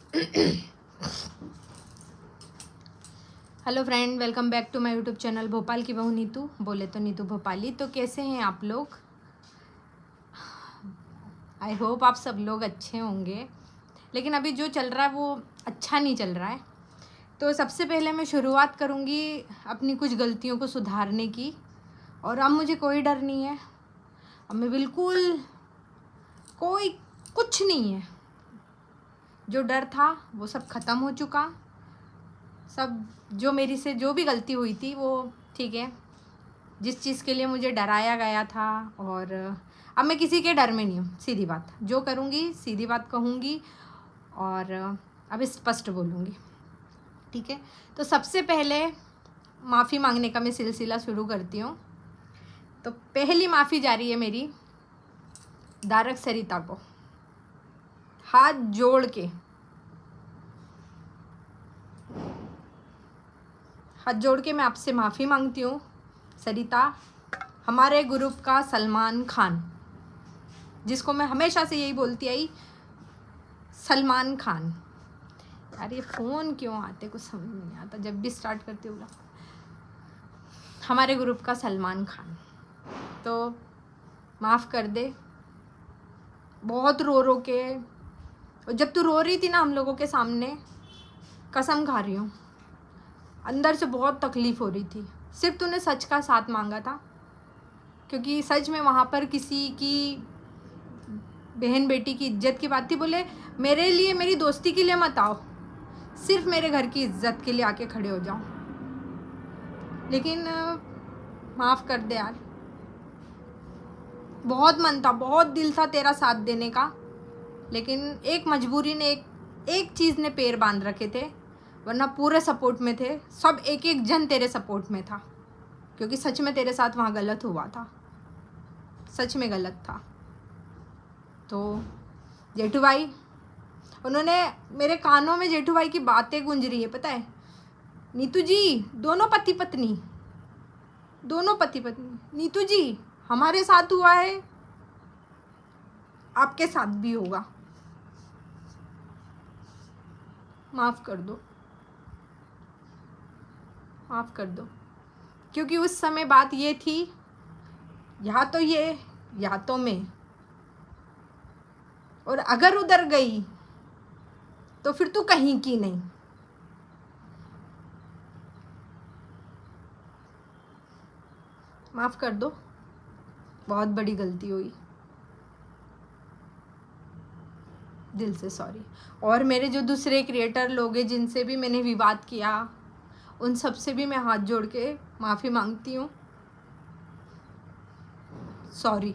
Hello friend, welcome back to my YouTube channel Bhopal की बहू नीतू, बोले तो नीतू भोपाली। तो कैसे हैं आप लोग? आई होप आप सब लोग अच्छे होंगे। लेकिन अभी जो चल रहा है वो अच्छा नहीं चल रहा है। तो सबसे पहले मैं शुरुआत करूँगी अपनी कुछ गलतियों को सुधारने की। और अब मुझे कोई डर नहीं है। अब मैं बिल्कुल कोई कुछ नहीं है। जो डर था वो सब ख़त्म हो चुका। सब जो मेरी से जो भी गलती हुई थी वो ठीक है। जिस चीज़ के लिए मुझे डराया गया था, और अब मैं किसी के डर में नहीं हूँ। सीधी बात जो करूँगी सीधी बात कहूँगी, और अब स्पष्ट बोलूँगी। ठीक है, तो सबसे पहले माफ़ी मांगने का मैं सिलसिला शुरू करती हूँ। तो पहली माफ़ी जा रही है मेरी दारक सरिता को, हाथ जोड़ के। हाथ जोड़ के मैं आपसे माफ़ी मांगती हूँ सरिता, हमारे ग्रुप का सलमान खान, जिसको मैं हमेशा से यही बोलती आई, सलमान खान। यार ये फ़ोन क्यों आते कुछ समझ नहीं आता जब भी स्टार्ट करती हूँ। हमारे ग्रुप का सलमान खान, तो माफ़ कर दे। बहुत रो रो के, और जब तू रो रही थी ना हम लोगों के सामने, कसम खा रही हूँ अंदर से बहुत तकलीफ़ हो रही थी। सिर्फ तूने सच का साथ मांगा था, क्योंकि सच में वहाँ पर किसी की बहन बेटी की इज्जत की बात थी। बोले मेरे लिए, मेरी दोस्ती के लिए मत आओ, सिर्फ मेरे घर की इज्जत के लिए आके खड़े हो जाओ। लेकिन माफ़ कर दे यार। बहुत मन था, बहुत दिल था तेरा साथ देने का, लेकिन एक मजबूरी ने, एक चीज़ ने पैर बांध रखे थे, वरना पूरे सपोर्ट में थे। सब एक एक जन तेरे सपोर्ट में था, क्योंकि सच में तेरे साथ वहाँ गलत हुआ था, सच में गलत था। तो जेठू भाई, उन्होंने मेरे कानों में जेठू भाई की बातें गूंज रही है, पता है नीतू जी, दोनों पति पत्नी, दोनों पति पत्नी, नीतू जी हमारे साथ हुआ है, आपके साथ भी होगा, माफ़ कर दो, माफ़ कर दो। क्योंकि उस समय बात ये थी, या तो ये या तो मैं, और अगर उधर गई तो फिर तू कहीं की नहीं। माफ़ कर दो, बहुत बड़ी गलती हुई, दिल से सॉरी। और मेरे जो दूसरे क्रिएटर लोग हैं जिनसे भी मैंने विवाद किया, उन सब से भी मैं हाथ जोड़ के माफ़ी मांगती हूँ। सॉरी,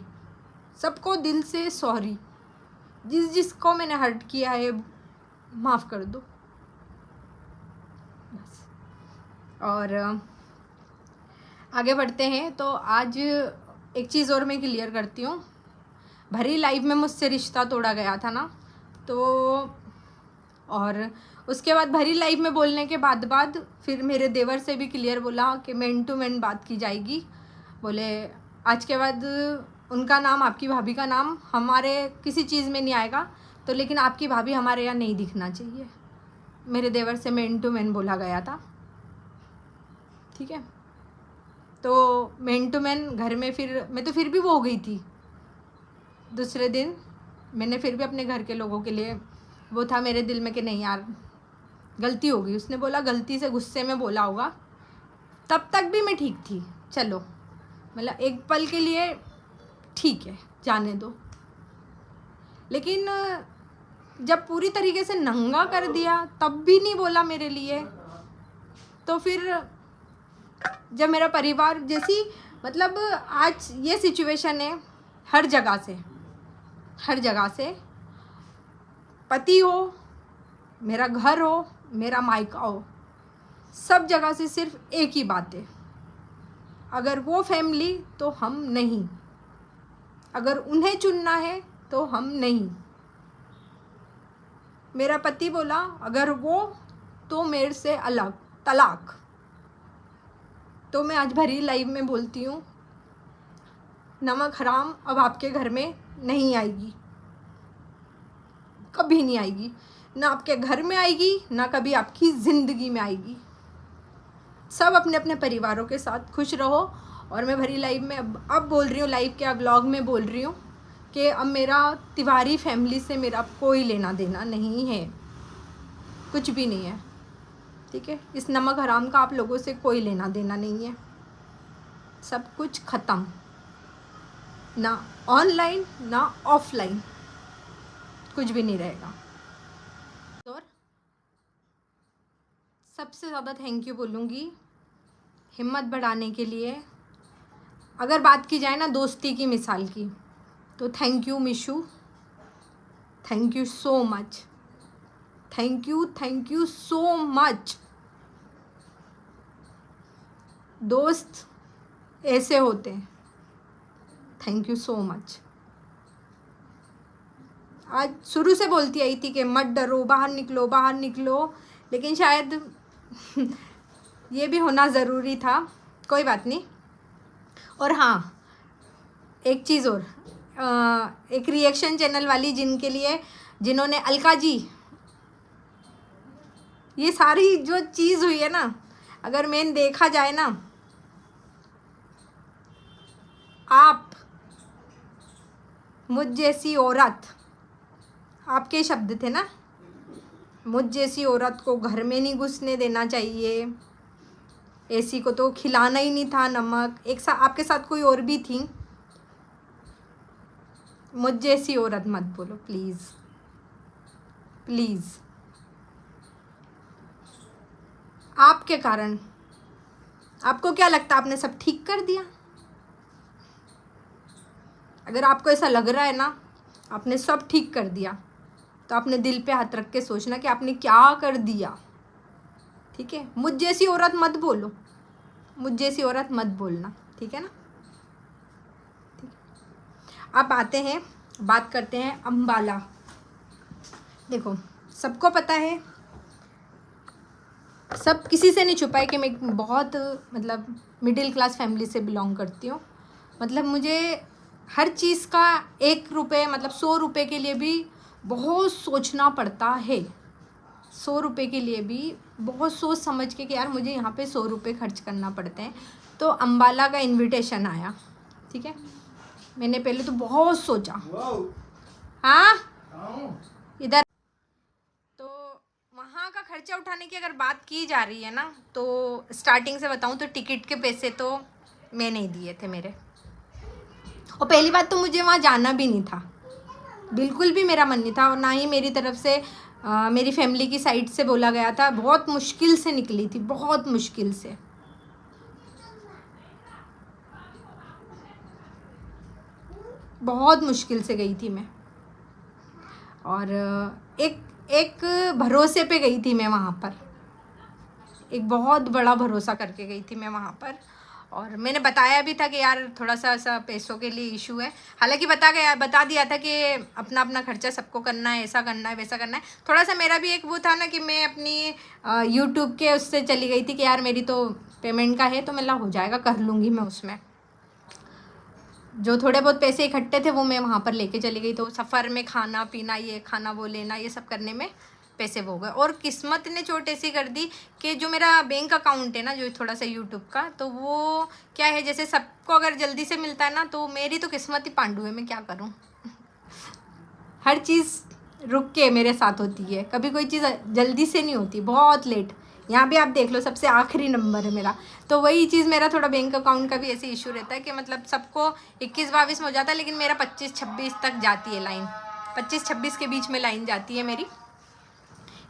सबको दिल से सॉरी। जिसको मैंने हर्ट किया है माफ़ कर दो बस। और आगे बढ़ते हैं। तो आज एक चीज़ और मैं क्लियर करती हूँ। भरी लाइफ में मुझसे रिश्ता तोड़ा गया था ना, तो और उसके बाद भरी लाइफ में बोलने के बाद फिर मेरे देवर से भी क्लियर बोला कि मैन टू मैन बात की जाएगी। बोले आज के बाद उनका नाम, आपकी भाभी का नाम हमारे किसी चीज़ में नहीं आएगा, तो लेकिन आपकी भाभी हमारे यहाँ नहीं दिखना चाहिए। मेरे देवर से मैन टू मैन बोला गया था, ठीक है। तो मैन टू मैन घर में, फिर मैं तो फिर भी वो हो गई थी। दूसरे दिन मैंने फिर भी अपने घर के लोगों के लिए, वो था मेरे दिल में कि नहीं यार गलती हो गई। उसने बोला गलती से, गुस्से में बोला होगा, तब तक भी मैं ठीक थी। चलो मतलब एक पल के लिए ठीक है, जाने दो। लेकिन जब पूरी तरीके से नंगा कर दिया तब भी नहीं बोला मेरे लिए। तो फिर जब मेरा परिवार जैसी, मतलब आज ये सिचुएशन है, हर जगह से, हर जगह से, पति हो, मेरा घर हो, मेरा मायका हो, सब जगह से सिर्फ एक ही बात है, अगर वो फैमिली तो हम नहीं, अगर उन्हें चुनना है तो हम नहीं। मेरा पति बोला अगर वो तो मेरे से अलग, तलाक। तो मैं आज भरी लाइफ में बोलती हूँ, नमक हराम अब आपके घर में नहीं आएगी, कभी नहीं आएगी। ना आपके घर में आएगी, ना कभी आपकी ज़िंदगी में आएगी। सब अपने अपने परिवारों के साथ खुश रहो। और मैं भरी लाइव में अब बोल रही हूँ, लाइव के व्लॉग में बोल रही हूँ कि अब मेरा तिवारी फैमिली से मेरा कोई लेना देना नहीं है, कुछ भी नहीं है, ठीक है। इस नमक हराम का आप लोगों से कोई लेना देना नहीं है, सब कुछ ख़त्म, ना ऑनलाइन ना ऑफलाइन, कुछ भी नहीं रहेगा। और सबसे ज़्यादा थैंक यू बोलूँगी हिम्मत बढ़ाने के लिए। अगर बात की जाए ना दोस्ती की मिसाल की, तो thank you Mishu, thank you so much, thank you so much. दोस्त ऐसे होते हैं, थैंक यू सो मच। आज शुरू से बोलती आई थी कि मत डरो, बाहर निकलो बाहर निकलो, लेकिन शायद ये भी होना ज़रूरी था, कोई बात नहीं। और हाँ, एक चीज़ और, एक रिएक्शन चैनल वाली जिन्होंने अलका जी, ये सारी जो चीज़ हुई है ना, अगर मेन देखा जाए ना, आप मुझ जैसी औरत, आपके शब्द थे ना, मुझ जैसी औरत को घर में नहीं घुसने देना चाहिए, ऐसी को तो खिलाना ही नहीं था नमक। आपके साथ कोई और भी थी, मुझ जैसी औरत मत बोलो प्लीज़ प्लीज़। आपके कारण, आपको क्या लगता है आपने सब ठीक कर दिया? अगर आपको ऐसा लग रहा है ना आपने सब ठीक कर दिया, तो आपने दिल पे हाथ रख के सोचना कि आपने क्या कर दिया, ठीक है। मुझ जैसी औरत मत बोलो, मुझ जैसी औरत मत बोलना, ठीक है ना। ठीक, अब आते हैं, बात करते हैं अम्बाला। देखो, सबको पता है, सब किसी से नहीं छुपा है कि मैं बहुत मतलब मिडिल क्लास फैमिली से बिलोंग करती हूँ। मतलब मुझे हर चीज़ का 1 रुपये मतलब 100 रुपये के लिए भी बहुत सोचना पड़ता है, 100 रुपये के लिए भी बहुत सोच समझ के कि यार मुझे यहाँ पे 100 रुपये खर्च करना पड़ते हैं। तो अम्बाला का इनविटेशन आया, ठीक है। मैंने पहले तो बहुत सोचा, हाँ इधर, तो वहाँ का खर्चा उठाने की अगर बात की जा रही है ना, तो स्टार्टिंग से बताऊँ तो टिकट के पैसे तो मैं नहीं दिए थे मेरे, और पहली बात तो मुझे वहाँ जाना भी नहीं था, बिल्कुल भी मेरा मन नहीं था, और ना ही मेरी तरफ से मेरी फैमिली की साइड से बोला गया था। बहुत मुश्किल से निकली थी, बहुत मुश्किल से। बहुत मुश्किल से गई थी मैं, और एक भरोसे पे गई थी मैं वहाँ पर, एक बहुत बड़ा भरोसा करके गई थी मैं वहाँ पर। और मैंने बताया भी था कि यार थोड़ा सा ऐसा पैसों के लिए इशू है, हालांकि बता दिया था कि अपना अपना खर्चा सबको करना है, ऐसा करना है वैसा करना है। थोड़ा सा मेरा भी एक वो था ना कि मैं अपनी यूट्यूब के उससे चली गई थी कि यार मेरी तो पेमेंट का है तो मेरा हो जाएगा, कर लूँगी मैं उसमें। जो थोड़े बहुत पैसे इकट्ठे थे वो मैं वहाँ पर लेके चली गई, तो सफ़र में खाना पीना, ये खाना वो लेना, ये सब करने में पैसे वो गए। और किस्मत ने चोट ऐसी कर दी कि जो मेरा बैंक अकाउंट है ना, जो थोड़ा सा यूट्यूब का, तो वो क्या है, जैसे सबको अगर जल्दी से मिलता है ना, तो मेरी तो किस्मत ही पांडु है, मैं क्या करूँ। हर चीज़ रुक के मेरे साथ होती है, कभी कोई चीज़ जल्दी से नहीं होती, बहुत लेट। यहाँ भी आप देख लो, सबसे आखिरी नंबर है मेरा। तो वही चीज़ मेरा थोड़ा बैंक अकाउंट का भी ऐसे इशू रहता है कि मतलब सबको 21-22 में हो जाता है, लेकिन मेरा 25-26 तक जाती है लाइन, 25-26 के बीच में लाइन जाती है मेरी,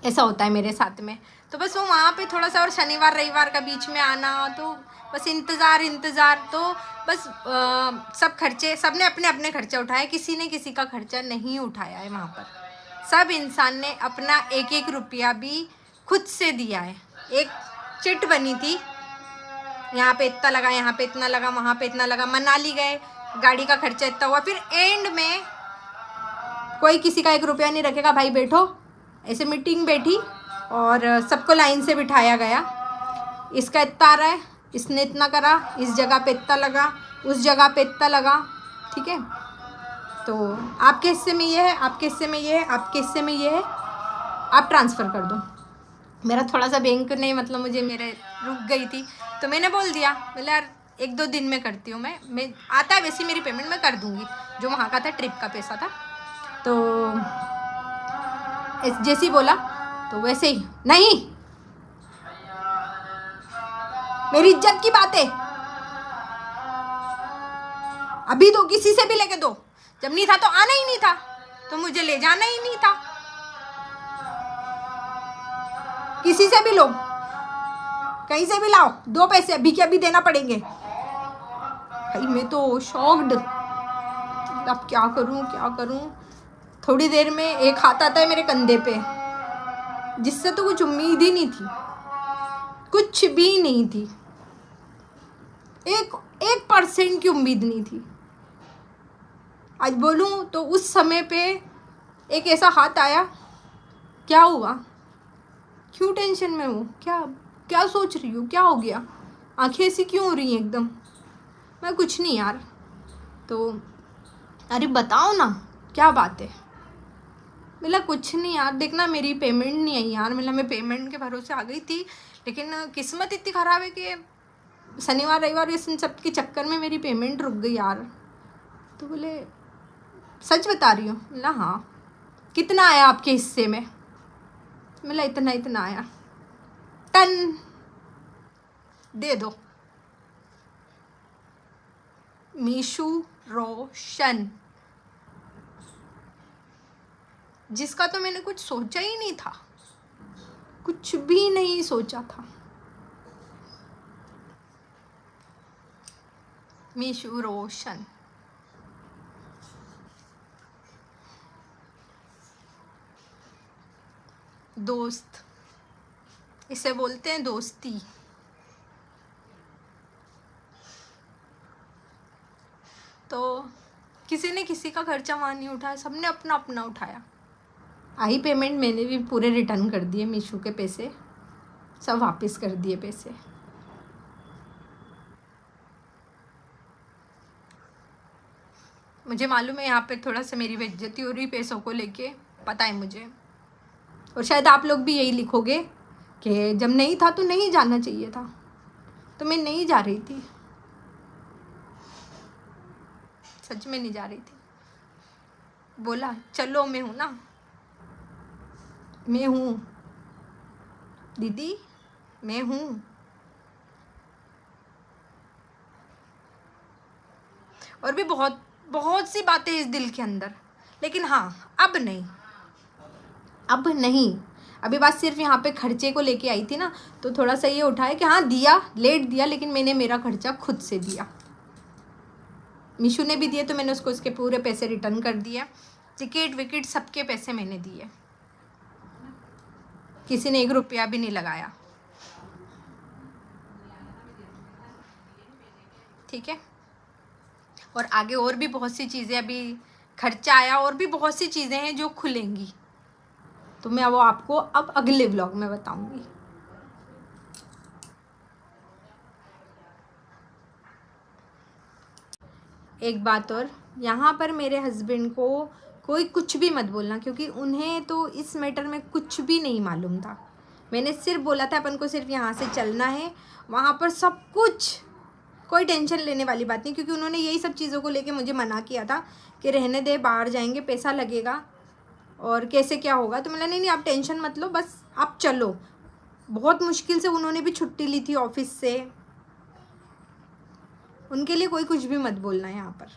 ऐसा होता है मेरे साथ में। तो बस वो वहाँ पे थोड़ा सा, और शनिवार रविवार का बीच में आना, तो बस इंतज़ार। तो बस सब खर्चे, सब ने अपने अपने खर्चे उठाए, किसी ने किसी का खर्चा नहीं उठाया है वहाँ पर। सब इंसान ने अपना 1-1 रुपया भी खुद से दिया है। एक चिट बनी थी, यहाँ पे इतना लगा, यहाँ पे इतना लगा, वहाँ पे इतना लगा, मनाली गए गाड़ी का खर्चा इतना हुआ, फिर एंड में कोई किसी का 1 रुपया नहीं रखेगा, भाई बैठो, ऐसे मीटिंग बैठी और सबको लाइन से बिठाया गया। इसका इतना आ रहा है, इसने इतना करा, इस जगह पे इतना लगा, उस जगह पे इतना लगा, ठीक है। तो आपके हिस्से में ये है, आपके हिस्से में ये है, आपके हिस्से में ये है, आप ट्रांसफ़र कर दो। मेरा थोड़ा सा बैंक ने मतलब मुझे मेरे रुक गई थी, तो मैंने बोल दिया, बोले यार 1-2 दिन में करती हूँ मैं आता है वैसी मेरी पेमेंट मैं कर दूँगी, जो वहाँ का था ट्रिप का पैसा था। तो जैसे ही बोला तो वैसे ही, नहीं मेरी इज्जत की बात है, अभी दो, किसी से भी लेके दो, जब नहीं था तो आना ही नहीं था, तो मुझे ले जाना ही नहीं था, किसी से भी लो, कहीं से भी लाओ, 2 पैसे अभी के अभी देना पड़ेंगे। भाई मैं तो शॉक्ड, अब क्या करूं। थोड़ी देर में एक हाथ आता है मेरे कंधे पे, जिससे तो कुछ उम्मीद ही नहीं थी, कुछ भी नहीं थी, 1% की उम्मीद नहीं थी। आज बोलूं तो उस समय पे एक ऐसा हाथ आया, क्या हुआ, क्यों टेंशन में हूँ, क्या सोच रही हूँ, क्या हो गया, आंखें ऐसी क्यों हो रही हैं एकदम। मैं कुछ नहीं यार, तो अरे बताओ ना क्या बात है। बोला कुछ नहीं यार, देखना मेरी पेमेंट नहीं आई यार। मतलब मैं पेमेंट के भरोसे आ गई थी, लेकिन किस्मत इतनी ख़राब है कि शनिवार रविवार इस सब के चक्कर में मेरी पेमेंट रुक गई यार। तो बोले सच बता रही हो? बोला हाँ। कितना आया आपके हिस्से में? बोला इतना आया। टन दे दो। मीशू रोशन, जिसका तो मैंने कुछ सोचा ही नहीं था, कुछ भी नहीं सोचा था। मीशू रोशन, दोस्त, इसे बोलते हैं दोस्ती। तो किसी ने किसी का खर्चा वहाँ नहीं उठाया, सबने अपना अपना उठाया। आई पेमेंट मैंने भी पूरे रिटर्न कर दिए, मीशो के पैसे सब वापस कर दिए पैसे। मुझे मालूम है यहाँ पे थोड़ा सा मेरी बेइज्जती हो रही पैसों को लेके, पता है मुझे, और शायद आप लोग भी यही लिखोगे कि जब नहीं था तो नहीं जाना चाहिए था। तो मैं नहीं जा रही थी, सच में नहीं जा रही थी। बोला चलो मैं हूँ ना, मैं हूँ दीदी, मैं हूँ। और भी बहुत सी बातें इस दिल के अंदर, लेकिन हाँ अब नहीं। अभी बात सिर्फ यहाँ पे खर्चे को लेके आई थी ना, तो थोड़ा सा ये उठाया कि हाँ दिया, लेट दिया, लेकिन मैंने मेरा खर्चा खुद से दिया। मीशू ने भी दिए तो मैंने उसको उसके पूरे पैसे रिटर्न कर दिए। टिकट विकेट सबके पैसे मैंने दिए, किसी ने 1 रुपया भी नहीं लगाया। ठीक है, और आगे और भी बहुत सी चीज़ें, अभी खर्चा आया और भी बहुत सी चीज़ें हैं जो खुलेंगी, तो मैं वो आपको अब अगले व्लॉग में बताऊंगी। एक बात और, यहाँ पर मेरे हस्बैंड को कोई कुछ भी मत बोलना, क्योंकि उन्हें तो इस मैटर में कुछ भी नहीं मालूम था। मैंने सिर्फ बोला था अपन को सिर्फ यहाँ से चलना है, वहाँ पर सब कुछ, कोई टेंशन लेने वाली बात नहीं, क्योंकि उन्होंने यही सब चीज़ों को लेके मुझे मना किया था कि रहने दे, बाहर जाएंगे पैसा लगेगा और कैसे क्या होगा। तो मैंने नहीं आप टेंशन मत लो, बस आप चलो। बहुत मुश्किल से उन्होंने भी छुट्टी ली थी ऑफिस से, उनके लिए कोई कुछ भी मत बोलना है यहाँ पर।